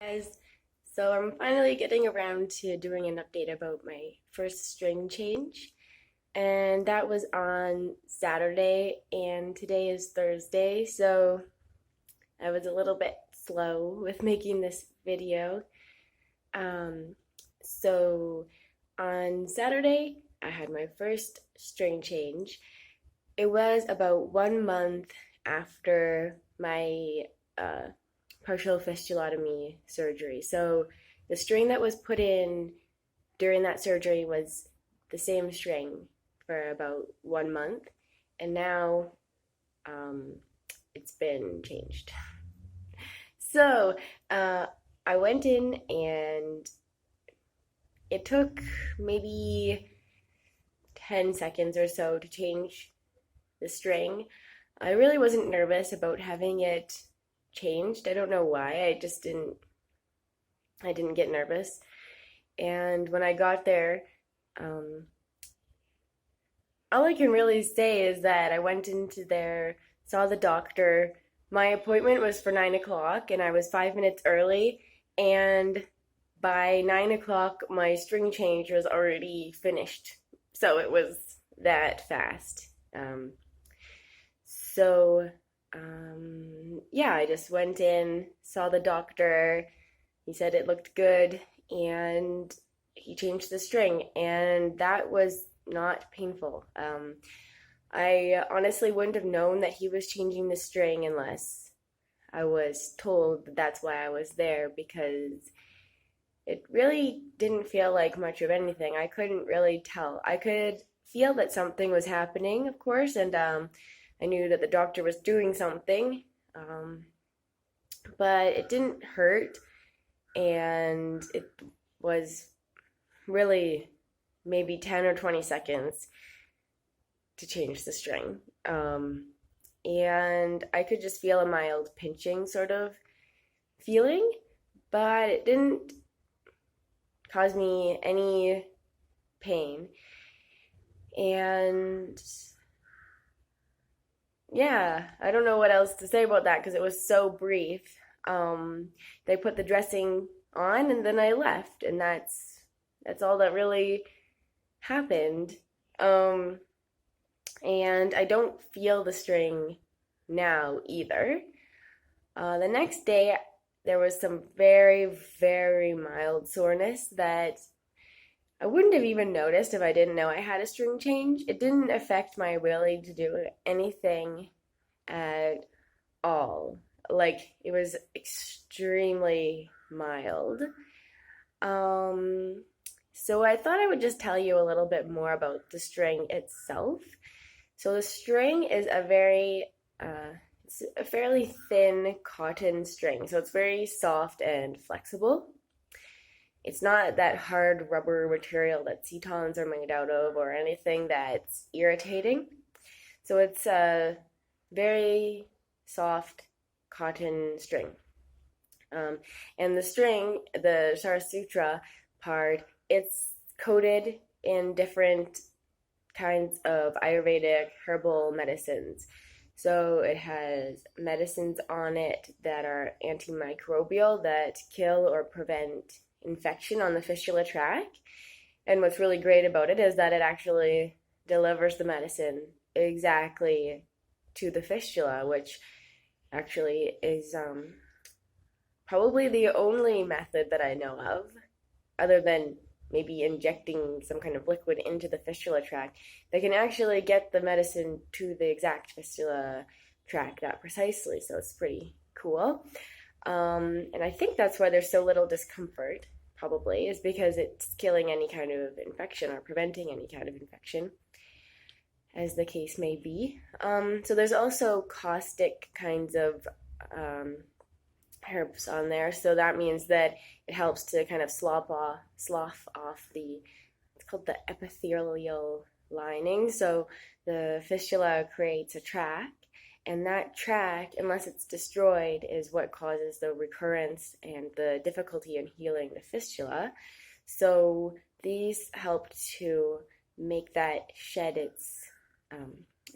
Guys, so I'm finally getting around to doing an update about my first string change, and that was on Saturday, and today is Thursday, so I was a little bit slow with making this video. Um, so on Saturday, I had my first string change. It was about 1 month after my uh, partial fistulotomy surgery. So the string that was put in during that surgery was the same string for about 1 month, and now um, it's been changed. So uh, I went in, and it took maybe 10 seconds or so to change the string. I really wasn't nervous about having it changed. I don't know why. I didn't get nervous. And when I got there, um, all I can really say is that I went into there, saw the doctor. My appointment was for 9 o'clock, and I was 5 minutes early. And by 9 o'clock, my string change was already finished. So it was that fast. So, yeah, I just went in, saw the doctor. He said it looked good, and he changed the string, and that was not painful. I honestly wouldn't have known that he was changing the string unless I was told that that's why I was there, because it really didn't feel like much of anything. I couldn't really tell. I could feel that something was happening, of course, and I knew that the doctor was doing something, um, but it didn't hurt, and it was really maybe 10 or 20 seconds to change the string. And I could just feel a mild pinching sort of feeling, but it didn't cause me any pain. And yeah, I don't know what else to say about that because it was so brief. They put the dressing on, and then I left, and that's all that really happened. Um, and I don't feel the string now either. The next day, there was some very, very mild soreness that I wouldn't have even noticed if I didn't know I had a string change. It didn't affect my ability to do anything at all. Like, it was extremely mild. Um, so I thought I would just tell you a little bit more about the string itself. So the string is it's a fairly thin cotton string, so it's very soft and flexible. It's not that hard rubber material that setons are made out of or anything that's irritating. So it's a very soft cotton string. And the string, the Sarasutra part, it's coated in different kinds of Ayurvedic herbal medicines. So it has medicines on it that are antimicrobial that kill or prevent infection on the fistula tract. And what's really great about it is that it actually delivers the medicine exactly to the fistula, which actually is probably the only method that I know of, other than maybe injecting some kind of liquid into the fistula tract, that can actually get the medicine to the exact fistula tract that precisely. So it's pretty cool. And I think that's why there's so little discomfort, probably, is because it's killing any kind of infection or preventing any kind of infection, as the case may be. So there's also caustic kinds of herbs on there, so that means that it helps to kind of slough off the, it's called the epithelial lining. So the fistula creates a tract, and that tract, unless it's destroyed, is what causes the recurrence and the difficulty in healing the fistula. So these help to make that shed its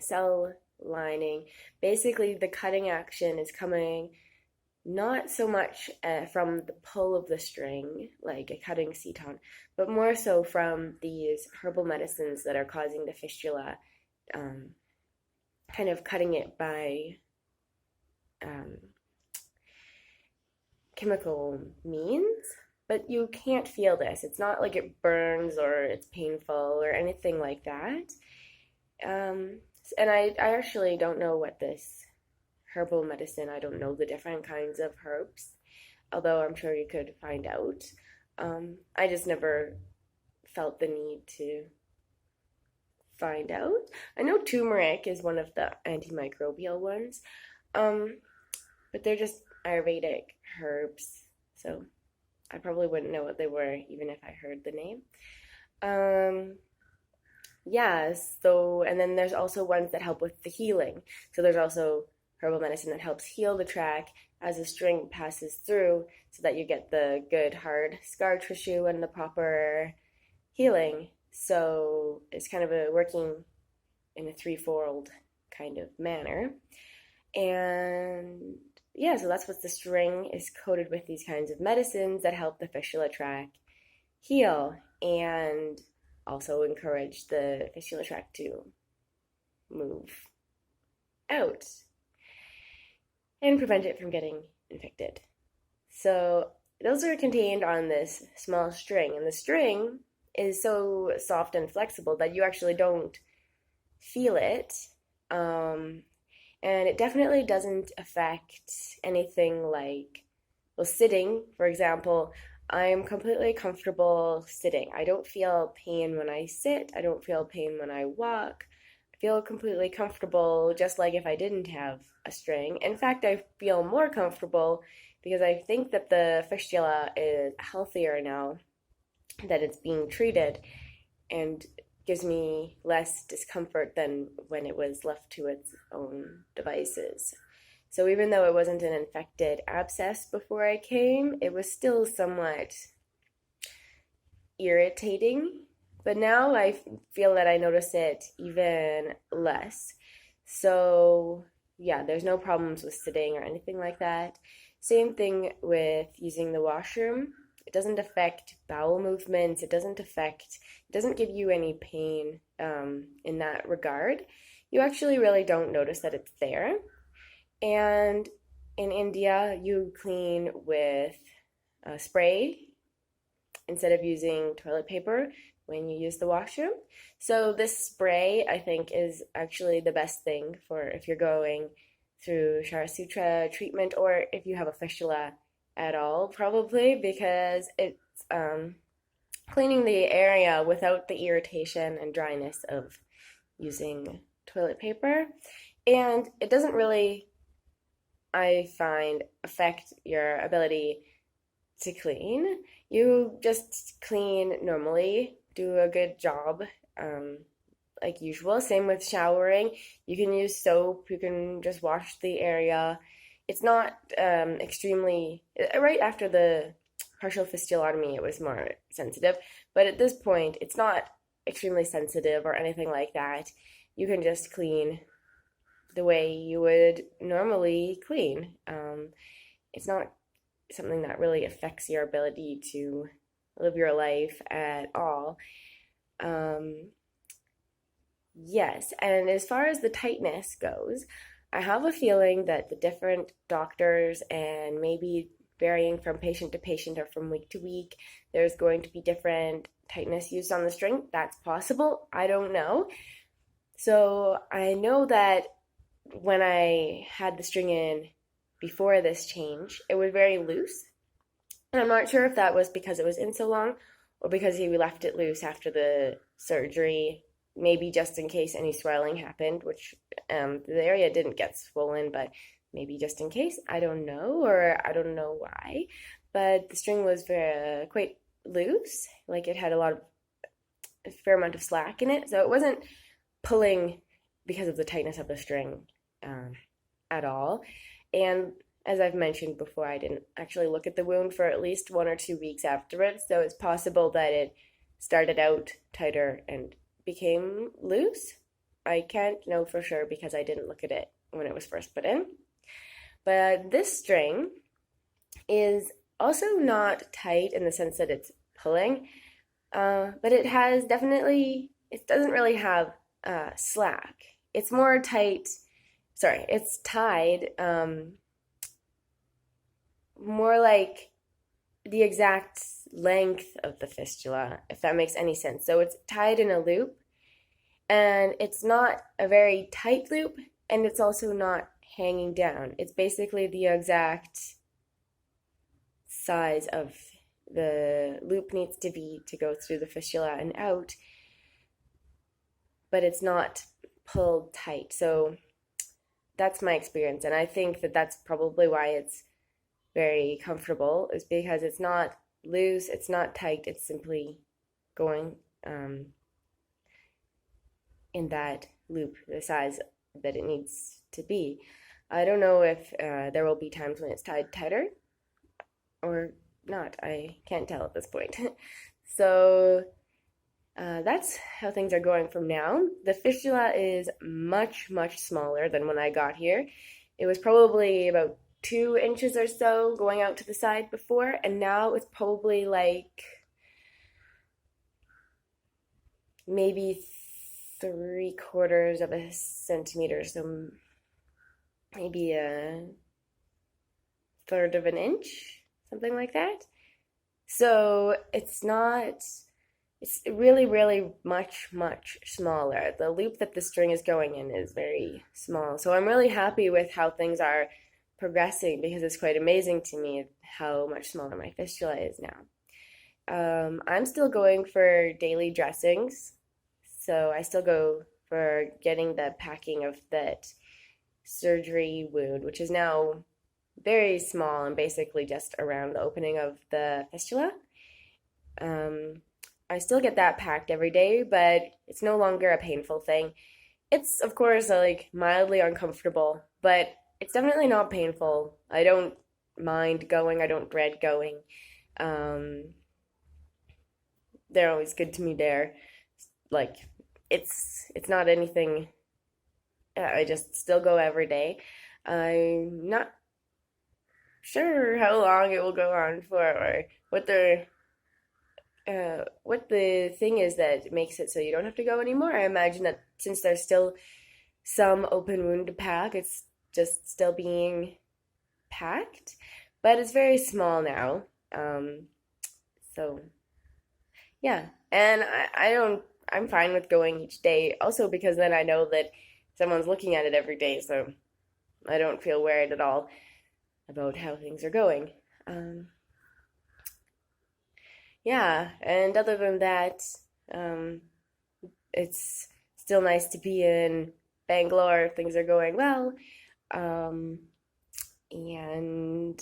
cell lining. Basically, the cutting action is coming not so much from the pull of the string, like a cutting seton, but more so from these herbal medicines that are causing the fistula, um, kind of cutting it by um, chemical means. But you can't feel this. It's not like it burns or it's painful or anything like that. Um, and I actually don't know what this herbal medicine, I don't know the different kinds of herbs, although I'm sure you could find out. I just never felt the need to find out. I know turmeric is one of the antimicrobial ones, um, but they're just Ayurvedic herbs, so I probably wouldn't know what they were even if I heard the name. Um, yeah, so, and then there's also ones that help with the healing. So there's also herbal medicine that helps heal the track as the string passes through so that you get the good hard scar tissue and the proper healing. So it's kind of a working in a threefold kind of manner. And yeah, so that's what the string is coated with, these kinds of medicines that help the fistula tract heal and also encourage the fistula tract to move out and prevent it from getting infected. So those are contained on this small string, and the string is so soft and flexible that you actually don't feel it. And it definitely doesn't affect anything like, well, sitting, for example. I'm completely comfortable sitting. I don't feel pain when I sit. I don't feel pain when I walk. I feel completely comfortable, just like if I didn't have a string. In fact, I feel more comfortable because I think that the fistula is healthier now that it's being treated and gives me less discomfort than when it was left to its own devices. So even though it wasn't an infected abscess before I came, it was still somewhat irritating. But now I feel that I notice it even less. So yeah, there's no problems with sitting or anything like that. Same thing with using the washroom. It doesn't affect bowel movements. It doesn't give you any pain in that regard. You actually really don't notice that it's there. And in India, you clean with spray instead of using toilet paper when you use the washroom. So this spray, I think, is actually the best thing for if you're going through Shara Sutra treatment or if you have a fistula at all, probably, because it's cleaning the area without the irritation and dryness of using toilet paper. And it doesn't really, I find, affect your ability to clean. You just clean normally, do a good job, like usual. Same with showering. You can use soap, you can just wash the area. It's not extremely, right after the partial fistulotomy, it was more sensitive, but at this point, it's not extremely sensitive or anything like that. You can just clean the way you would normally clean. It's not something that really affects your ability to live your life at all. Yes, and as far as the tightness goes, I have a feeling that the different doctors, and maybe varying from patient to patient or from week to week, there's going to be different tightness used on the string. That's possible. I don't know. So I know that when I had the string in before this change, it was very loose. And I'm not sure if that was because it was in so long or because he left it loose after the surgery, maybe just in case any swelling happened, which the area didn't get swollen, but maybe just in case. I don't know, or I don't know why. But the string was quite loose, like it had a fair amount of slack in it, so it wasn't pulling because of the tightness of the string at all. And as I've mentioned before, I didn't actually look at the wound for at least 1 or 2 weeks afterwards, so it's possible that it started out tighter and became loose. I can't know for sure because I didn't look at it when it was first put in. But this string is also not tight in the sense that it's pulling, but it has definitely, it doesn't really have slack. It's more tight, sorry, it's tied more like the exact length of the fistula, if that makes any sense. So it's tied in a loop, and it's not a very tight loop, and it's also not hanging down. It's basically the exact size of the loop needs to be to go through the fistula and out, but it's not pulled tight. So that's my experience, and I think that that's probably why it's very comfortable, is because it's not loose, it's not tight, it's simply going in that loop, the size that it needs to be. I don't know if there will be times when it's tied tighter or not. I can't tell at this point. So that's how things are going from now. The fistula is much, much smaller than when I got here. It was probably about 2 inches or so going out to the side before, and now it's probably like maybe 3/4 of a centimeter, so maybe a third of an inch, something like that. So it's not, it's really, really much, much smaller. The loop that the string is going in is very small. So I'm really happy with how things are progressing, because it's quite amazing to me how much smaller my fistula is now. I'm still going for daily dressings. So I still go for getting the packing of that surgery wound, which is now very small and basically just around the opening of the fistula. I still get that packed every day, but it's no longer a painful thing. It's, of course, like mildly uncomfortable, but it's definitely not painful. I don't mind going, I don't dread going. They're always good to me there. Like, it's not anything. I just still go every day. I'm not sure how long it will go on for, or what the thing is that makes it so you don't have to go anymore. I imagine that since there's still some open wound to pack, it's just still being packed, but it's very small now. So yeah, and I'm fine with going each day, also because then I know that someone's looking at it every day, so I don't feel worried at all about how things are going. Yeah, and other than that, um, it's still nice to be in Bangalore. Things are going well. Um, and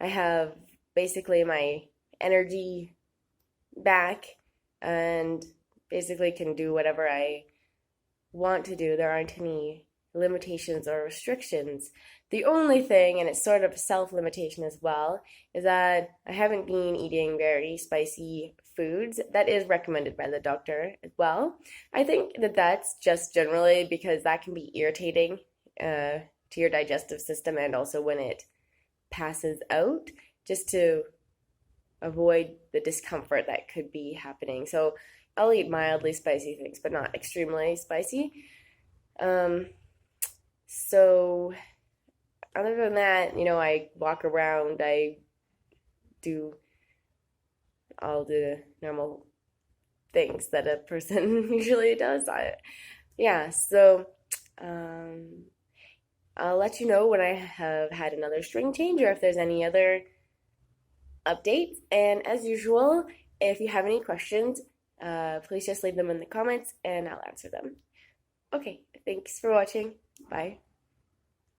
I have basically my energy back, and basically can do whatever I want to do. There aren't any limitations or restrictions. The only thing, and it's sort of self-limitation as well, is that I haven't been eating very spicy foods. That is recommended by the doctor as well. I think that that's just generally because that can be irritating to your digestive system, and also when it passes out, just to avoid the discomfort that could be happening. So I'll eat mildly spicy things, but not extremely spicy. Um, so other than that, I walk around, I do all the normal things that a person usually does. Yeah, so um, I'll let you know when I have had another string change, or if there's any other updates. And as usual, if you have any questions, please just leave them in the comments and I'll answer them. Okay, thanks for watching. Bye.